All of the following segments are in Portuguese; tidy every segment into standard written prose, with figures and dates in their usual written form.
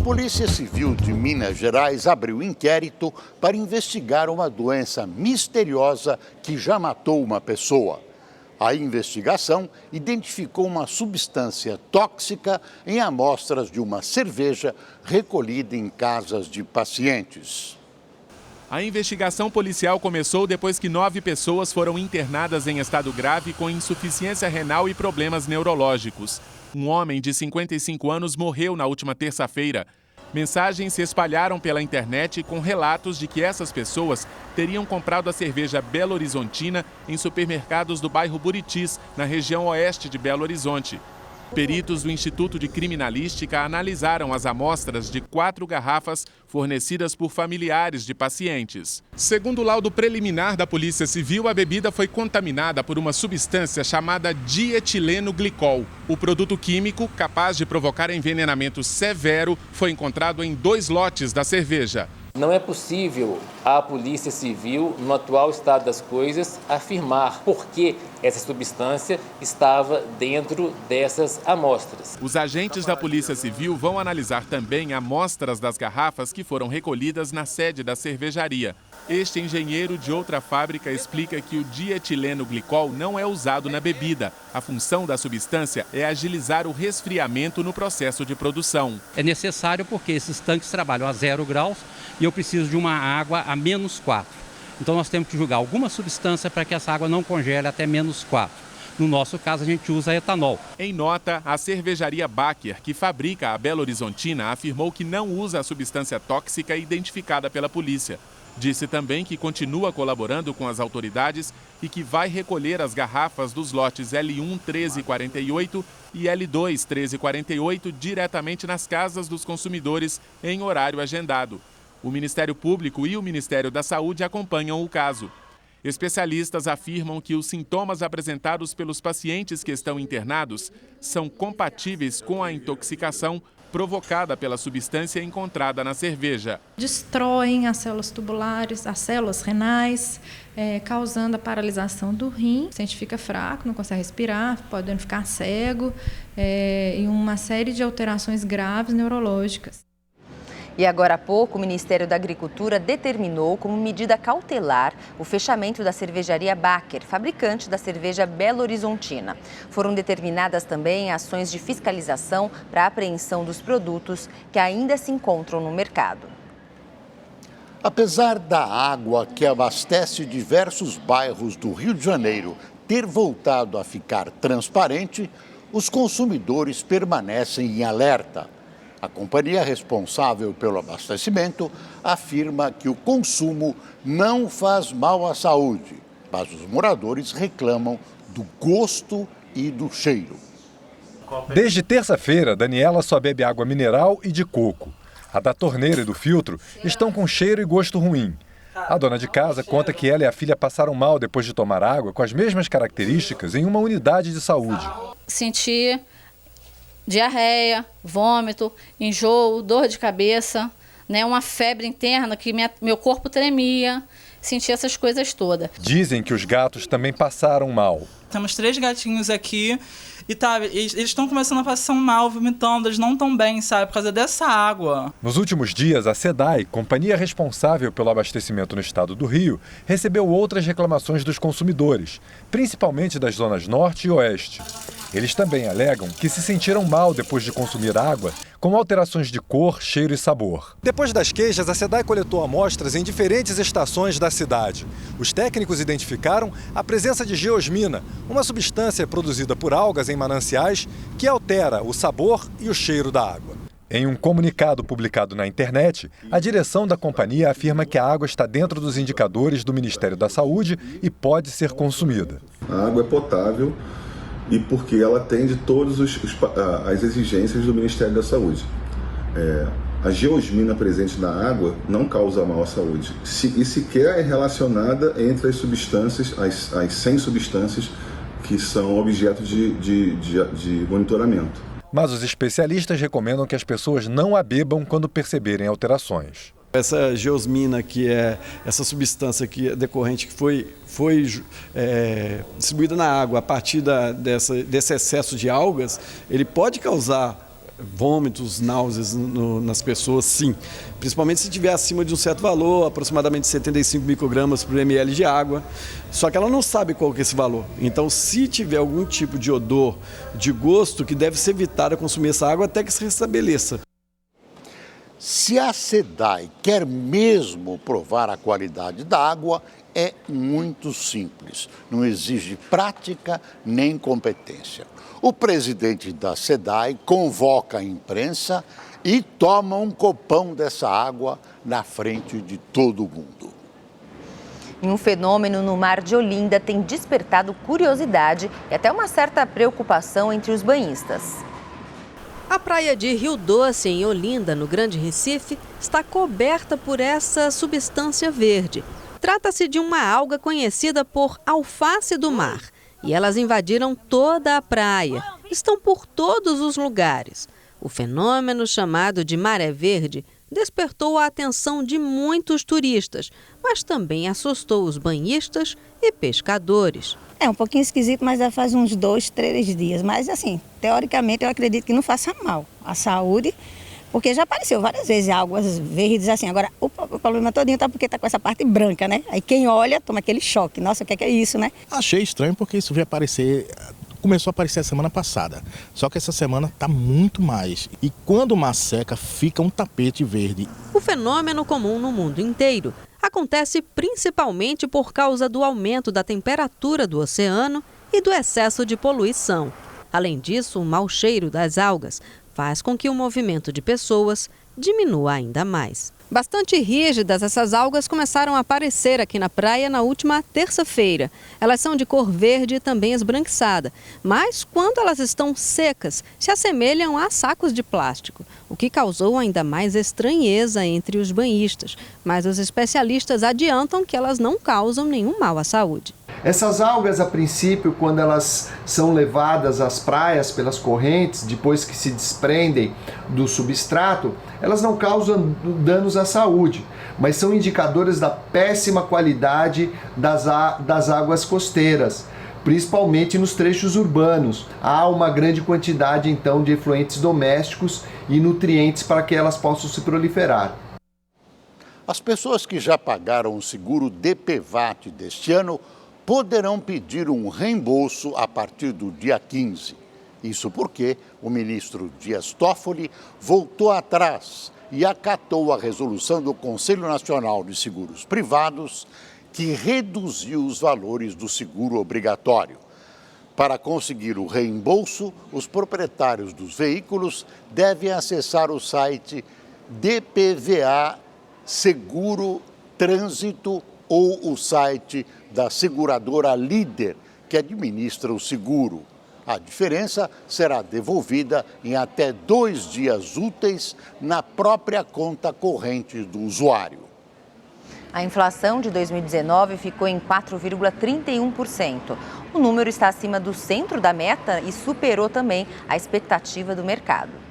Polícia Civil de Minas Gerais abriu inquérito para investigar uma doença misteriosa que já matou uma pessoa. A investigação identificou uma substância tóxica em amostras de uma cerveja recolhida em casas de pacientes. A investigação policial começou depois que 9 pessoas foram internadas em estado grave com insuficiência renal e problemas neurológicos. Um homem de 55 anos morreu na última terça-feira. Mensagens se espalharam pela internet com relatos de que essas pessoas teriam comprado a cerveja Belo Horizontina em supermercados do bairro Buritis, na região oeste de Belo Horizonte. Peritos do Instituto de Criminalística analisaram as amostras de 4 garrafas fornecidas por familiares de pacientes. Segundo o laudo preliminar da Polícia Civil, a bebida foi contaminada por uma substância chamada dietileno glicol. O produto químico, capaz de provocar envenenamento severo, foi encontrado em 2 lotes da cerveja. Não é possível a Polícia Civil, no atual estado das coisas, afirmar por que essa substância estava dentro dessas amostras. Os agentes da Polícia Civil vão analisar também amostras das garrafas que foram recolhidas na sede da cervejaria. Este engenheiro de outra fábrica explica que o dietileno glicol não é usado na bebida. A função da substância é agilizar o resfriamento no processo de produção. É necessário porque esses tanques trabalham a 0 graus e eu preciso de uma água a -4. Então nós temos que jogar alguma substância para que essa água não congele até -4. No nosso caso, a gente usa etanol. Em nota, a cervejaria Baker, que fabrica a Belo Horizontina, afirmou que não usa a substância tóxica identificada pela polícia. Disse também que continua colaborando com as autoridades e que vai recolher as garrafas dos lotes L1 1348 e L2 1348 diretamente nas casas dos consumidores em horário agendado. O Ministério Público e o Ministério da Saúde acompanham o caso. Especialistas afirmam que os sintomas apresentados pelos pacientes que estão internados são compatíveis com a intoxicação provocada pela substância encontrada na cerveja. Destroem as células tubulares, as células renais, causando a paralisação do rim. O paciente fica fraco, não consegue respirar, podendo ficar cego e uma série de alterações graves neurológicas. E agora há pouco, o Ministério da Agricultura determinou como medida cautelar o fechamento da cervejaria Baker, fabricante da cerveja Belo Horizontina. Foram determinadas também ações de fiscalização para a apreensão dos produtos que ainda se encontram no mercado. Apesar da água que abastece diversos bairros do Rio de Janeiro ter voltado a ficar transparente, os consumidores permanecem em alerta. A companhia responsável pelo abastecimento afirma que o consumo não faz mal à saúde, mas os moradores reclamam do gosto e do cheiro. Desde terça-feira, Daniela só bebe água mineral e de coco. A da torneira e do filtro estão com cheiro e gosto ruim. A dona de casa conta que ela e a filha passaram mal depois de tomar água com as mesmas características em uma unidade de saúde. Senti diarreia, vômito, enjoo, dor de cabeça, uma febre interna que meu corpo tremia, senti essas coisas todas. Dizem que os gatos também passaram mal. Temos 3 gatinhos aqui e eles estão começando a passar mal, vomitando, eles não estão bem, sabe, por causa dessa água. Nos últimos dias, a SEDAI, companhia responsável pelo abastecimento no estado do Rio, recebeu outras reclamações dos consumidores, principalmente das zonas norte e oeste. Eles também alegam que se sentiram mal depois de consumir água, com alterações de cor, cheiro e sabor. Depois das queixas, a SEDAI coletou amostras em diferentes estações da cidade. Os técnicos identificaram a presença de geosmina, uma substância produzida por algas em mananciais que altera o sabor e o cheiro da água. Em um comunicado publicado na internet, a direção da companhia afirma que a água está dentro dos indicadores do Ministério da Saúde e pode ser consumida. A água é potável e porque ela atende todas as exigências do Ministério da Saúde. A geosmina presente na água não causa mal à saúde e sequer é relacionada entre as substâncias, as 100 substâncias que são objeto de monitoramento. Mas os especialistas recomendam que as pessoas não a bebam quando perceberem alterações. Essa geosmina, que é essa substância que é decorrente, que foi distribuída na água a partir desse excesso de algas, ele pode causar vômitos, náuseas nas pessoas, sim. Principalmente se tiver acima de um certo valor, aproximadamente 75 microgramas por ml de água. Só que ela não sabe qual que é esse valor. Então, se tiver algum tipo de odor, de gosto, que deve ser evitado consumir essa água até que se restabeleça. Se a SEDAI quer mesmo provar a qualidade da água, é muito simples. Não exige prática nem competência. O presidente da SEDAI convoca a imprensa e toma um copão dessa água na frente de todo mundo. Um fenômeno no mar de Olinda tem despertado curiosidade e até uma certa preocupação entre os banhistas. A praia de Rio Doce, em Olinda, no Grande Recife, está coberta por essa substância verde. Trata-se de uma alga conhecida por alface do mar. E elas invadiram toda a praia. Estão por todos os lugares. O fenômeno, chamado de maré verde, despertou a atenção de muitos turistas, mas também assustou os banhistas e pescadores. É um pouquinho esquisito, mas já faz uns 2, 3 dias. Mas assim, teoricamente eu acredito que não faça mal à saúde, porque já apareceu várias vezes águas verdes assim. Agora, o problema todinho tá porque tá com essa parte branca, né? Aí quem olha toma aquele choque. Nossa, o que é isso, né? Achei estranho porque isso veio aparecer, começou a aparecer a semana passada. Só que essa semana tá muito mais. E quando o mar seca, fica um tapete verde. O fenômeno comum no mundo inteiro acontece principalmente por causa do aumento da temperatura do oceano e do excesso de poluição. Além disso, o mau cheiro das algas faz com que o movimento de pessoas diminua ainda mais. Bastante rígidas, essas algas começaram a aparecer aqui na praia na última terça-feira. Elas são de cor verde e também esbranquiçada, mas quando elas estão secas, se assemelham a sacos de plástico, o que causou ainda mais estranheza entre os banhistas. Mas os especialistas adiantam que elas não causam nenhum mal à saúde. Essas algas, a princípio, quando elas são levadas às praias pelas correntes, depois que se desprendem do substrato, elas não causam danos à saúde, mas são indicadores da péssima qualidade das águas costeiras, principalmente nos trechos urbanos. Há uma grande quantidade, então, de efluentes domésticos e nutrientes para que elas possam se proliferar. As pessoas que já pagaram o seguro DPVAT deste ano poderão pedir um reembolso a partir do dia 15. Isso porque o ministro Dias Toffoli voltou atrás e acatou a resolução do Conselho Nacional de Seguros Privados, que reduziu os valores do seguro obrigatório. Para conseguir o reembolso, os proprietários dos veículos devem acessar o site DPVA Seguro Trânsito ou o site da seguradora Líder, que administra o seguro. A diferença será devolvida em até 2 dias úteis na própria conta corrente do usuário. A inflação de 2019 ficou em 4,31%. O número está acima do centro da meta e superou também a expectativa do mercado.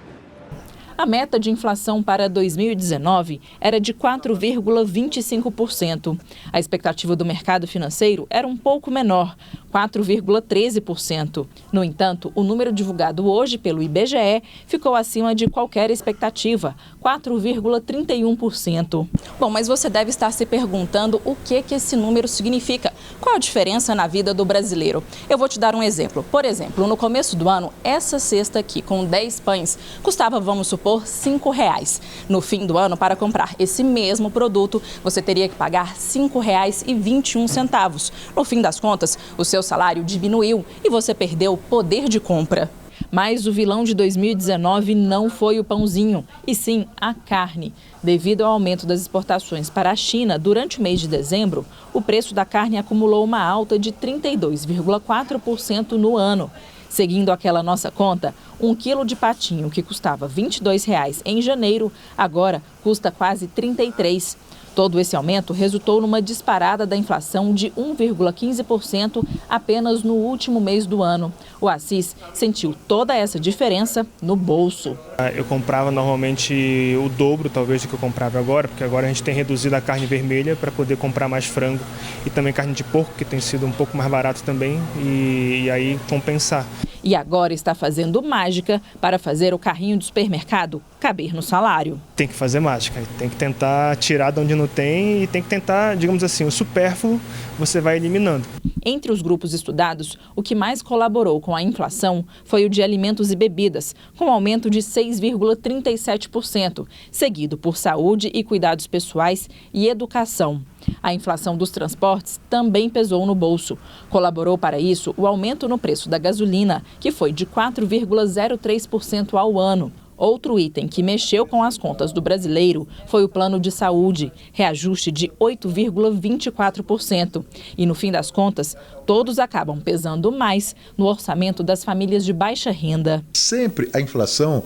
A meta de inflação para 2019 era de 4,25%. A expectativa do mercado financeiro era um pouco menor, 4,13%. No entanto, o número divulgado hoje pelo IBGE ficou acima de qualquer expectativa, 4,31%. Bom, mas você deve estar se perguntando o que esse número significa. Qual a diferença na vida do brasileiro? Eu vou te dar um exemplo. Por exemplo, no começo do ano, essa cesta aqui com 10 pães custava, vamos supor, R$ 5,00. No fim do ano, para comprar esse mesmo produto, você teria que pagar R$ 5,21. No fim das contas, o seu salário diminuiu e você perdeu poder de compra. Mas o vilão de 2019 não foi o pãozinho, e sim a carne. Devido ao aumento das exportações para a China durante o mês de dezembro, o preço da carne acumulou uma alta de 32,4% no ano. Seguindo aquela nossa conta, 1 quilo de patinho que custava R$ 22,00 em janeiro, agora custa quase R$ 33,00. Todo esse aumento resultou numa disparada da inflação de 1,15% apenas no último mês do ano. O Assis sentiu toda essa diferença no bolso. Eu comprava normalmente o dobro, talvez, do que eu comprava agora, porque agora a gente tem reduzido a carne vermelha para poder comprar mais frango e também carne de porco, que tem sido um pouco mais barato também, e aí compensar. E agora está fazendo mágica para fazer o carrinho do supermercado caber no salário. Tem que fazer mágica, tem que tentar tirar de onde não tem e tem que tentar, digamos assim, o supérfluo você vai eliminando. Entre os grupos estudados, o que mais colaborou com a inflação foi o de alimentos e bebidas, com aumento de 6,37%, seguido por saúde e cuidados pessoais e educação. A inflação dos transportes também pesou no bolso. Colaborou para isso o aumento no preço da gasolina, que foi de 4,03% ao ano. Outro item que mexeu com as contas do brasileiro foi o plano de saúde, reajuste de 8,24%. E no fim das contas, todos acabam pesando mais no orçamento das famílias de baixa renda. Sempre a inflação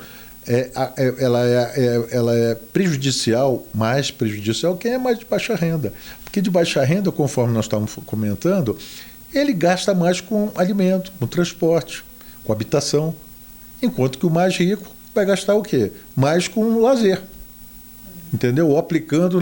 ela é prejudicial, mais prejudicial quem é mais de baixa renda. Porque de baixa renda, conforme nós estávamos comentando, ele gasta mais com alimento, com transporte, com habitação, enquanto que o mais rico vai gastar o quê? Mais com lazer, entendeu? Ou aplicando,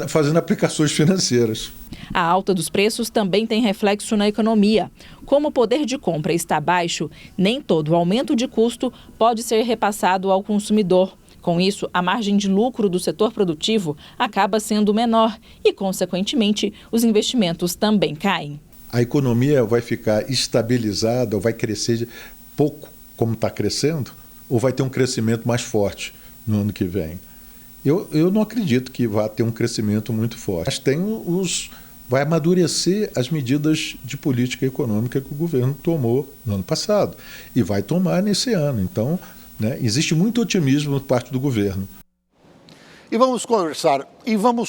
fazendo aplicações financeiras. A alta dos preços também tem reflexo na economia. Como o poder de compra está baixo, nem todo aumento de custo pode ser repassado ao consumidor. Com isso, a margem de lucro do setor produtivo acaba sendo menor e, consequentemente, os investimentos também caem. A economia vai ficar estabilizada ou vai crescer pouco como está crescendo? Ou vai ter um crescimento mais forte no ano que vem? Eu não acredito que vá ter um crescimento muito forte. Mas vai amadurecer as medidas de política econômica que o governo tomou no ano passado e vai tomar nesse ano. Então, existe muito otimismo por parte do governo. E vamos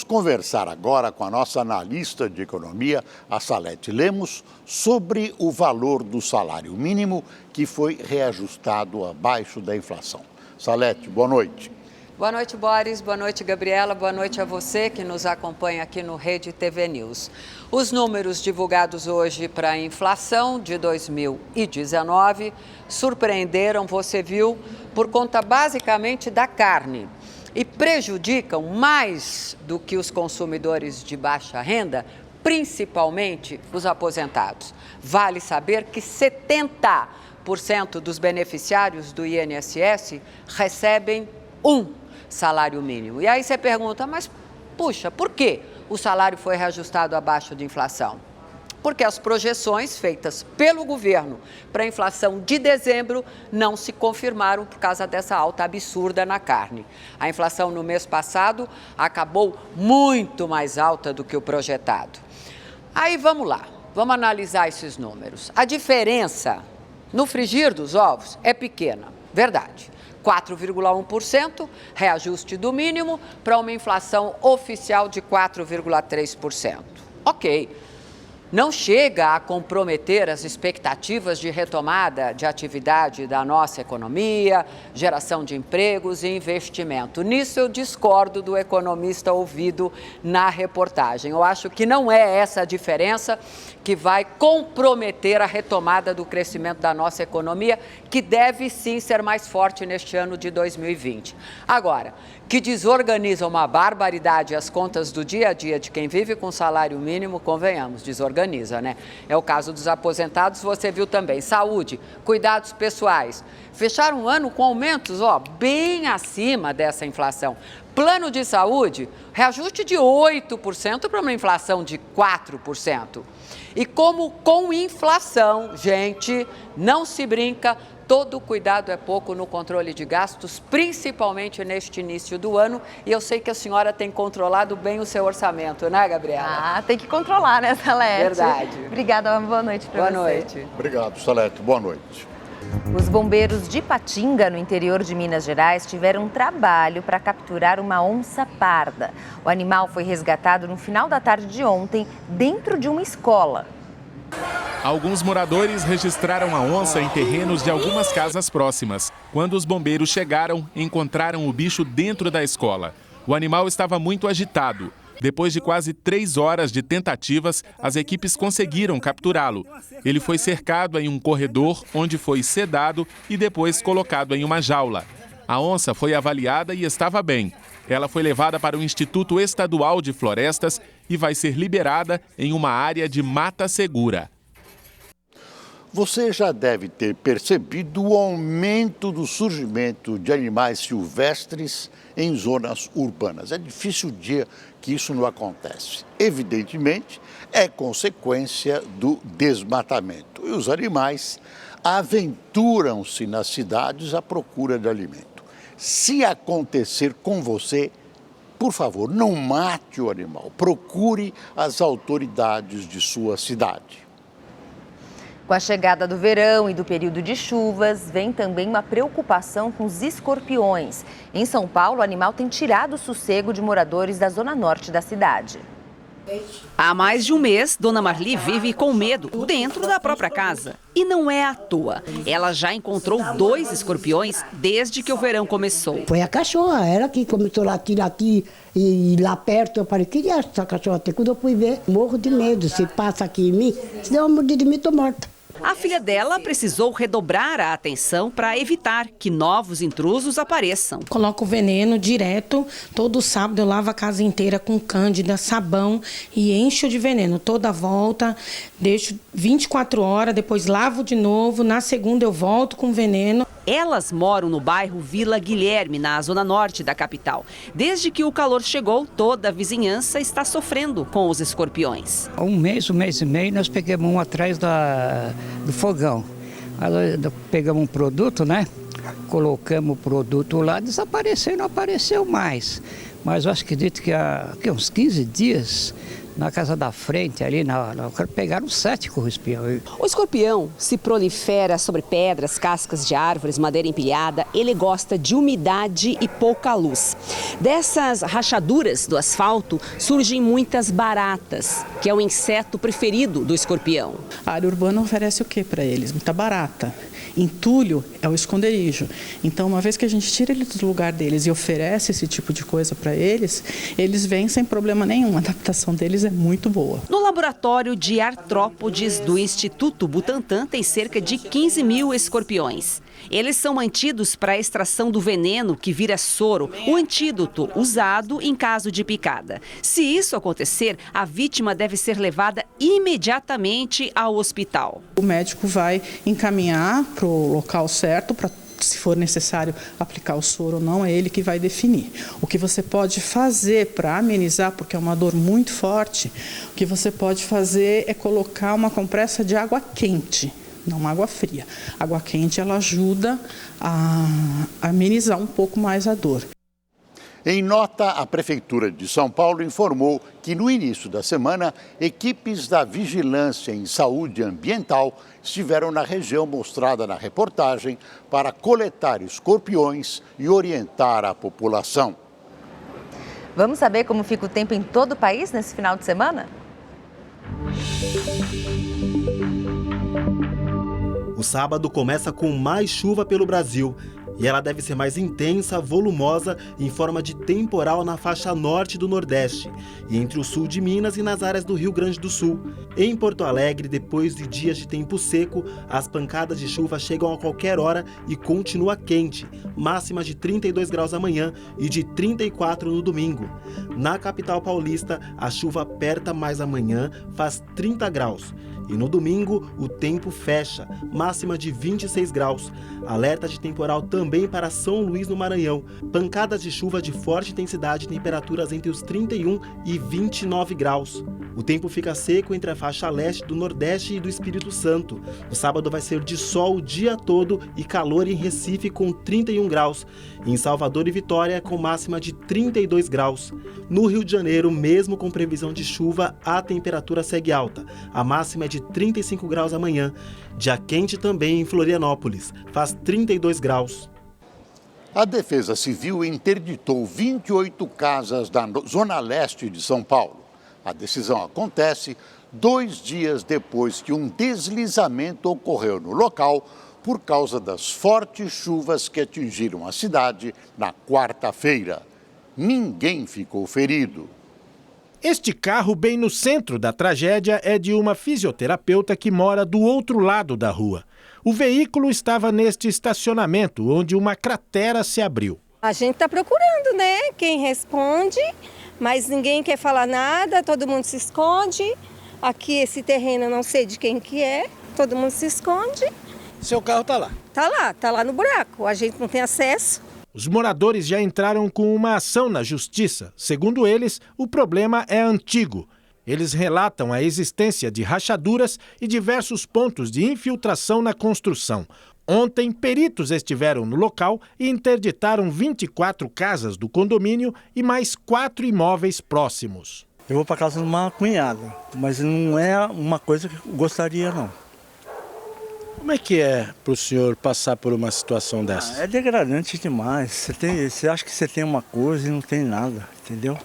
conversar agora com a nossa analista de economia, a Salete Lemos, sobre o valor do salário mínimo que foi reajustado abaixo da inflação. Salete, boa noite. Boa noite, Boris. Boa noite, Gabriela. Boa noite a você que nos acompanha aqui no Rede TV News. Os números divulgados hoje para a inflação de 2019 surpreenderam, você viu, por conta basicamente da carne. E prejudicam mais do que os consumidores de baixa renda, principalmente os aposentados. Vale saber que 70% dos beneficiários do INSS recebem um salário mínimo. E aí você pergunta, mas puxa, por que o salário foi reajustado abaixo de inflação? Porque as projeções feitas pelo governo para a inflação de dezembro não se confirmaram por causa dessa alta absurda na carne. A inflação no mês passado acabou muito mais alta do que o projetado. Aí vamos lá, vamos analisar esses números. A diferença no frigir dos ovos é pequena, verdade. 4,1%, reajuste do mínimo para uma inflação oficial de 4,3%. Ok. Não chega a comprometer as expectativas de retomada de atividade da nossa economia, geração de empregos e investimento. Nisso eu discordo do economista ouvido na reportagem. Eu acho que não é essa a diferença que vai comprometer a retomada do crescimento da nossa economia, que deve sim ser mais forte neste ano de 2020. Agora, que desorganiza uma barbaridade as contas do dia a dia de quem vive com salário mínimo, convenhamos, desorganiza, né? É o caso dos aposentados, você viu também. Saúde, cuidados pessoais. Fecharam um ano com aumentos, bem acima dessa inflação. Plano de saúde, reajuste de 8% para uma inflação de 4%. E como com inflação, gente, não se brinca, todo cuidado é pouco no controle de gastos, principalmente neste início do ano. E eu sei que a senhora tem controlado bem o seu orçamento, né, Gabriela? Tem que controlar, né, Salete? Verdade. Obrigada, uma boa noite para você. Boa noite. Obrigado, Salete. Boa noite. Os bombeiros de Patinga, no interior de Minas Gerais, tiveram um trabalho para capturar uma onça parda. O animal foi resgatado no final da tarde de ontem, dentro de uma escola. Alguns moradores registraram a onça em terrenos de algumas casas próximas. Quando os bombeiros chegaram, encontraram o bicho dentro da escola. O animal estava muito agitado. Depois de quase 3 horas de tentativas, as equipes conseguiram capturá-lo. Ele foi cercado em um corredor, onde foi sedado e depois colocado em uma jaula. A onça foi avaliada e estava bem. Ela foi levada para o Instituto Estadual de Florestas e vai ser liberada em uma área de mata segura. Você já deve ter percebido o aumento do surgimento de animais silvestres em zonas urbanas. É difícil o dia que isso não acontece. Evidentemente, é consequência do desmatamento. E os animais aventuram-se nas cidades à procura de alimento. Se acontecer com você, por favor, não mate o animal. Procure as autoridades de sua cidade. Com a chegada do verão e do período de chuvas, vem também uma preocupação com os escorpiões. Em São Paulo, o animal tem tirado o sossego de moradores da zona norte da cidade. Há mais de um mês, Dona Marli vive com medo dentro da própria casa. E não é à toa. Ela já encontrou 2 escorpiões desde que o verão começou. Foi a cachorra, ela que começou a latir aqui e lá perto. Eu falei, que é essa cachorra? Até quando eu fui ver, morro de medo. Se passa aqui em mim, se der uma mordida em mim, tô morta. A filha dela precisou redobrar a atenção para evitar que novos intrusos apareçam. Coloco o veneno direto, todo sábado eu lavo a casa inteira com cândida, sabão e encho de veneno toda a volta, deixo 24 horas, depois lavo de novo, na segunda eu volto com veneno. Elas moram no bairro Vila Guilherme, na zona norte da capital. Desde que o calor chegou, toda a vizinhança está sofrendo com os escorpiões. Há um mês e meio, nós pegamos um atrás do fogão. Aí pegamos um produto, né? Colocamos o produto lá, desapareceu e não apareceu mais. Mas eu acredito que há uns 15 dias, na casa da frente, ali, pegaram 7 com o escorpião. O escorpião se prolifera sobre pedras, cascas de árvores, madeira empilhada. Ele gosta de umidade e pouca luz. Dessas rachaduras do asfalto surgem muitas baratas, que é o inseto preferido do escorpião. A área urbana oferece o que para eles? Muita barata. Entulho é o esconderijo. Então, uma vez que a gente tira eles do lugar deles e oferece esse tipo de coisa para eles, eles vêm sem problema nenhum. A adaptação deles é muito boa. No laboratório de artrópodes do Instituto Butantan tem cerca de 15 mil escorpiões. Eles são mantidos para a extração do veneno que vira soro, o antídoto usado em caso de picada. Se isso acontecer, a vítima deve ser levada imediatamente ao hospital. O médico vai encaminhar para o local certo, para, se for necessário aplicar o soro ou não, é ele que vai definir. O que você pode fazer para amenizar, porque é uma dor muito forte, o que você pode fazer é colocar uma compressa de água quente. Não água fria. Água quente, ela ajuda a amenizar um pouco mais a dor. Em nota, a Prefeitura de São Paulo informou que no início da semana, equipes da Vigilância em Saúde Ambiental estiveram na região mostrada na reportagem para coletar escorpiões e orientar a população. Vamos saber como fica o tempo em todo o país nesse final de semana? O sábado começa com mais chuva pelo Brasil e ela deve ser mais intensa, volumosa, em forma de temporal na faixa norte do Nordeste e entre o sul de Minas e nas áreas do Rio Grande do Sul. Em Porto Alegre, depois de dias de tempo seco, as pancadas de chuva chegam a qualquer hora e continua quente, máxima de 32 graus amanhã e de 34 no domingo. Na capital paulista, a chuva aperta mais amanhã, faz 30 graus. E no domingo, o tempo fecha, máxima de 26 graus. Alerta de temporal também para São Luís, no Maranhão. Pancadas de chuva de forte intensidade e temperaturas entre os 31 e 29 graus. O tempo fica seco entre a faixa leste do Nordeste e do Espírito Santo. O sábado vai ser de sol o dia todo e calor em Recife com 31 graus. Em Salvador e Vitória, com máxima de 32 graus. No Rio de Janeiro, mesmo com previsão de chuva, a temperatura segue alta. A máxima é de 35 graus amanhã. Dia quente também em Florianópolis, faz 32 graus. A Defesa Civil interditou 28 casas da Zona Leste de São Paulo. A decisão acontece 2 dias depois que um deslizamento ocorreu no local por causa das fortes chuvas que atingiram a cidade na quarta-feira. Ninguém ficou ferido. Este carro, bem no centro da tragédia, é de uma fisioterapeuta que mora do outro lado da rua. O veículo estava neste estacionamento, onde uma cratera se abriu. A gente está procurando, né? Quem responde, mas ninguém quer falar nada, todo mundo se esconde. Aqui, esse terreno, eu não sei de quem que é, todo mundo se esconde. Seu carro está lá? Tá lá no buraco, a gente não tem acesso. Os moradores já entraram com uma ação na justiça. Segundo eles, o problema é antigo. Eles relatam a existência de rachaduras e diversos pontos de infiltração na construção. Ontem, peritos estiveram no local e interditaram 24 casas do condomínio e mais 4 imóveis próximos. Eu vou para casa de uma cunhada, mas não é uma coisa que eu gostaria, não. Como é que é para o senhor passar por uma situação dessa? É degradante demais. Você acha que você tem uma coisa e não tem nada, entendeu?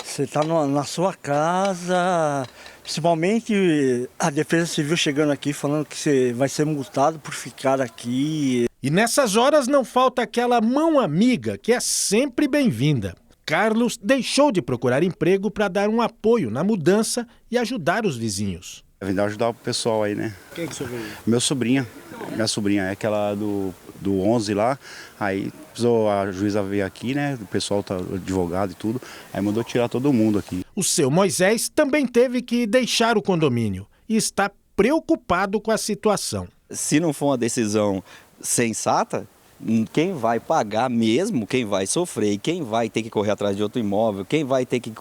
Você está na sua casa, principalmente a Defesa Civil chegando aqui falando que você vai ser multado por ficar aqui. E nessas horas não falta aquela mão amiga que é sempre bem-vinda. Carlos deixou de procurar emprego para dar um apoio na mudança e ajudar os vizinhos. Vim ajudar o pessoal aí, né? Quem que o senhor veio? Minha sobrinha, é aquela do 11 lá, aí precisou a juíza veio aqui, né? O pessoal tá advogado e tudo, aí mandou tirar todo mundo aqui. O seu Moisés também teve que deixar o condomínio e está preocupado com a situação. Se não for uma decisão sensata, quem vai pagar mesmo, quem vai sofrer e quem vai ter que correr atrás de outro imóvel, quem vai ter que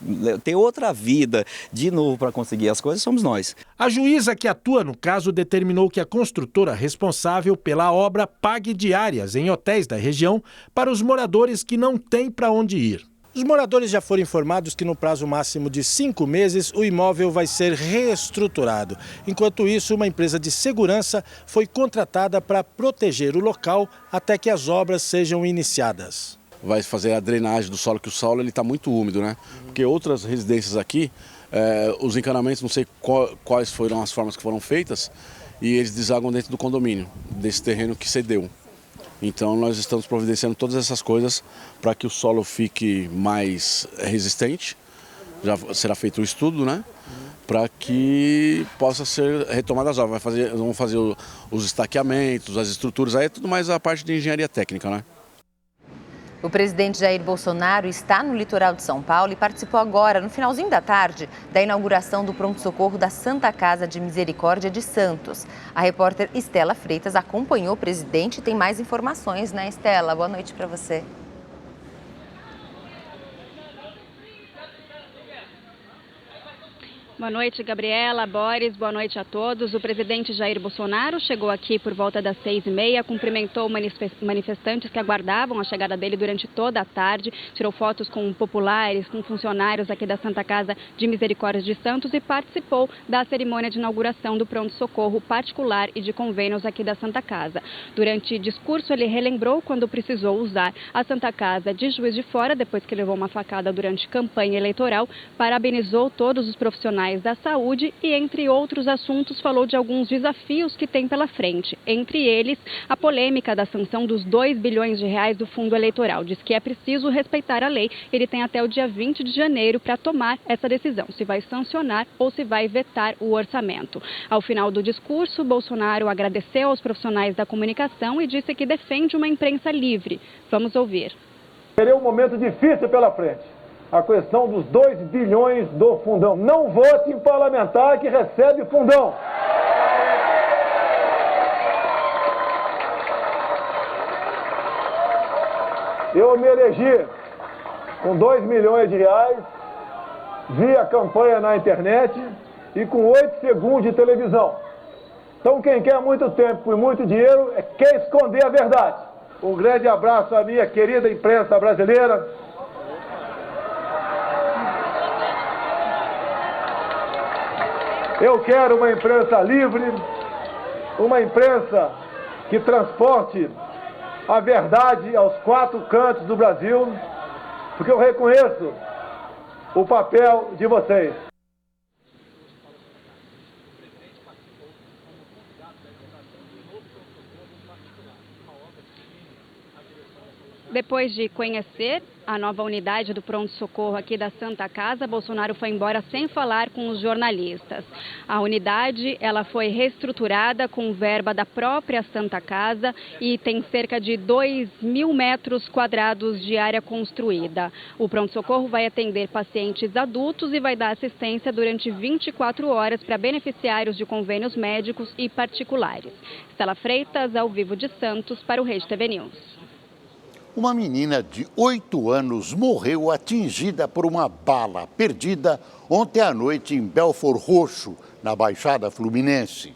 ter outra vida de novo para conseguir as coisas, somos nós. A juíza que atua no caso determinou que a construtora responsável pela obra pague diárias em hotéis da região para os moradores que não têm para onde ir. Os moradores já foram informados que no prazo máximo de 5 meses o imóvel vai ser reestruturado. Enquanto isso, uma empresa de segurança foi contratada para proteger o local até que as obras sejam iniciadas. Vai fazer a drenagem do solo, que o solo está muito úmido, né? Porque outras residências aqui, os encanamentos, não sei quais foram as formas que foram feitas, e eles desagam dentro do condomínio, desse terreno que cedeu. Então nós estamos providenciando todas essas coisas para que o solo fique mais resistente. Já será feito o estudo, né? Para que possa ser retomada as obras. Vão fazer os estaqueamentos, as estruturas, aí é tudo mais a parte de engenharia técnica, né? O presidente Jair Bolsonaro está no litoral de São Paulo e participou agora, no finalzinho da tarde, da inauguração do pronto-socorro da Santa Casa de Misericórdia de Santos. A repórter Estela Freitas acompanhou o presidente e tem mais informações, né, Estela? Boa noite para você. Boa noite, Gabriela, Boris, boa noite a todos. O presidente Jair Bolsonaro chegou aqui por volta das 6h30, cumprimentou manifestantes que aguardavam a chegada dele durante toda a tarde, tirou fotos com populares, com funcionários aqui da Santa Casa de Misericórdia de Santos e participou da cerimônia de inauguração do pronto-socorro particular e de convênios aqui da Santa Casa. Durante discurso, ele relembrou quando precisou usar a Santa Casa de Juiz de Fora, depois que levou uma facada durante campanha eleitoral, parabenizou todos os profissionais da saúde e, entre outros assuntos, falou de alguns desafios que tem pela frente. Entre eles, a polêmica da sanção dos 2 bilhões de reais do fundo eleitoral. Diz que é preciso respeitar a lei. Ele tem até o dia 20 de janeiro para tomar essa decisão, se vai sancionar ou se vai vetar o orçamento. Ao final do discurso, Bolsonaro agradeceu aos profissionais da comunicação e disse que defende uma imprensa livre. Vamos ouvir. Terá um momento difícil pela frente. A questão dos 2 bilhões do fundão. Não vote em parlamentar que recebe fundão. Eu me elegi com 2 milhões de reais, via campanha na internet e com 8 segundos de televisão. Então quem quer muito tempo e muito dinheiro quer esconder a verdade. Um grande abraço à minha querida imprensa brasileira. Eu quero uma imprensa livre, uma imprensa que transporte a verdade aos 4 cantos do Brasil, porque eu reconheço o papel de vocês. Depois de conhecer a nova unidade do pronto-socorro aqui da Santa Casa, Bolsonaro foi embora sem falar com os jornalistas. A unidade ela foi reestruturada com verba da própria Santa Casa e tem cerca de 2.000 metros quadrados de área construída. O pronto-socorro vai atender pacientes adultos e vai dar assistência durante 24 horas para beneficiários de convênios médicos e particulares. Estela Freitas, ao vivo de Santos, para o Rede TV News. Uma menina de 8 anos morreu atingida por uma bala perdida ontem à noite em Belford Roxo, na Baixada Fluminense.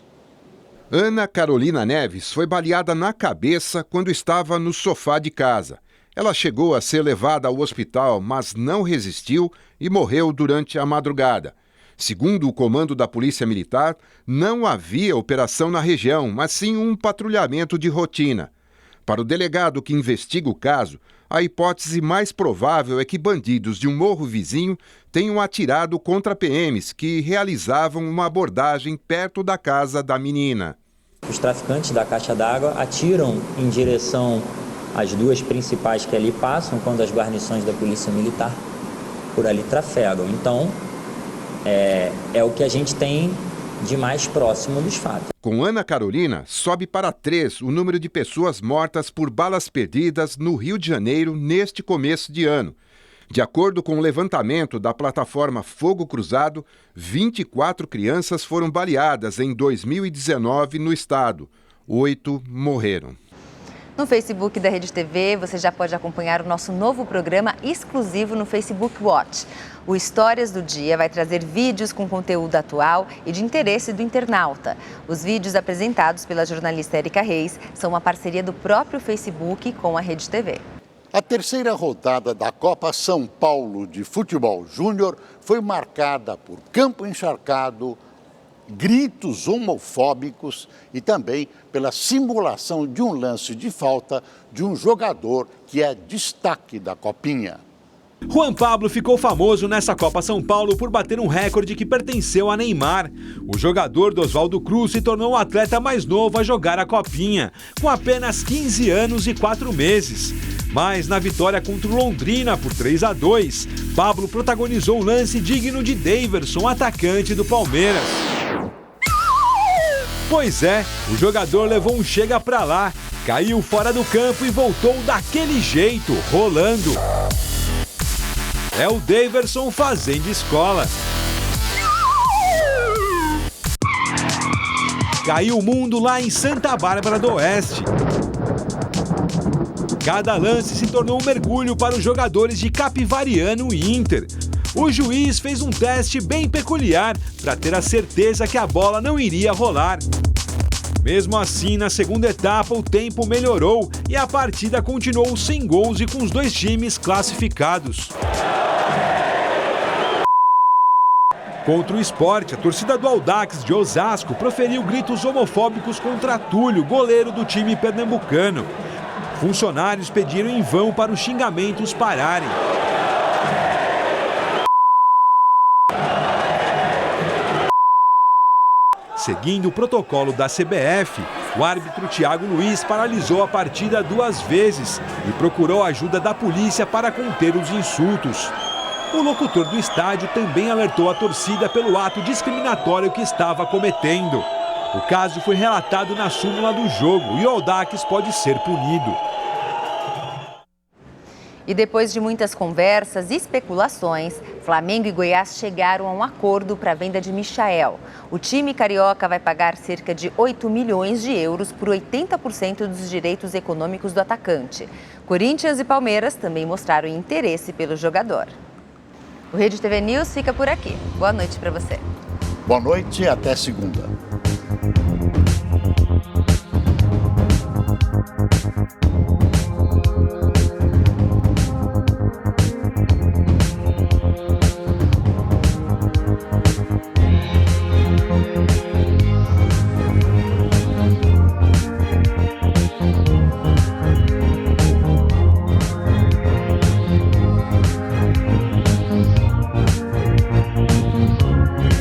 Ana Carolina Neves foi baleada na cabeça quando estava no sofá de casa. Ela chegou a ser levada ao hospital, mas não resistiu e morreu durante a madrugada. Segundo o comando da Polícia Militar, não havia operação na região, mas sim um patrulhamento de rotina. Para o delegado que investiga o caso, a hipótese mais provável é que bandidos de um morro vizinho tenham atirado contra PMs que realizavam uma abordagem perto da casa da menina. Os traficantes da caixa d'água atiram em direção às duas principais que ali passam, quando as guarnições da Polícia Militar por ali trafegam. Então, é o que a gente tem de mais próximo dos fatos. Com Ana Carolina, sobe para 3 o número de pessoas mortas por balas perdidas no Rio de Janeiro neste começo de ano. De acordo com o levantamento da plataforma Fogo Cruzado, 24 crianças foram baleadas em 2019 no estado. 8 morreram. No Facebook da Rede TV, você já pode acompanhar o nosso novo programa exclusivo no Facebook Watch. O Histórias do Dia vai trazer vídeos com conteúdo atual e de interesse do internauta. Os vídeos apresentados pela jornalista Érica Reis são uma parceria do próprio Facebook com a Rede TV. A terceira rodada da Copa São Paulo de Futebol Júnior foi marcada por campo encharcado, gritos homofóbicos e também pela simulação de um lance de falta de um jogador que é destaque da Copinha. Juan Pablo ficou famoso nessa Copa São Paulo por bater um recorde que pertenceu a Neymar. O jogador do Oswaldo Cruz se tornou o atleta mais novo a jogar a Copinha, com apenas 15 anos e 4 meses. Mas na vitória contra o Londrina por 3-2, Pablo protagonizou um lance digno de Daverson, atacante do Palmeiras. Pois é, o jogador levou um chega pra lá, caiu fora do campo e voltou daquele jeito, rolando. É o Daverson fazendo escola. Caiu o mundo lá em Santa Bárbara do Oeste. Cada lance se tornou um mergulho para os jogadores de Capivariano e Inter. O juiz fez um teste bem peculiar para ter a certeza que a bola não iria rolar. Mesmo assim, na segunda etapa, o tempo melhorou e a partida continuou sem gols e com os dois times classificados. Contra o Sport, a torcida do Audax de Osasco proferiu gritos homofóbicos contra Túlio, goleiro do time pernambucano. Funcionários pediram em vão para os xingamentos pararem. Seguindo o protocolo da CBF, o árbitro Thiago Luiz paralisou a partida 2 vezes e procurou a ajuda da polícia para conter os insultos. O locutor do estádio também alertou a torcida pelo ato discriminatório que estava cometendo. O caso foi relatado na súmula do jogo e o Audax pode ser punido. E depois de muitas conversas e especulações, Flamengo e Goiás chegaram a um acordo para a venda de Michael. O time carioca vai pagar cerca de 8 milhões de euros por 80% dos direitos econômicos do atacante. Corinthians e Palmeiras também mostraram interesse pelo jogador. O Rede TV News fica por aqui. Boa noite para você. Boa noite e até segunda.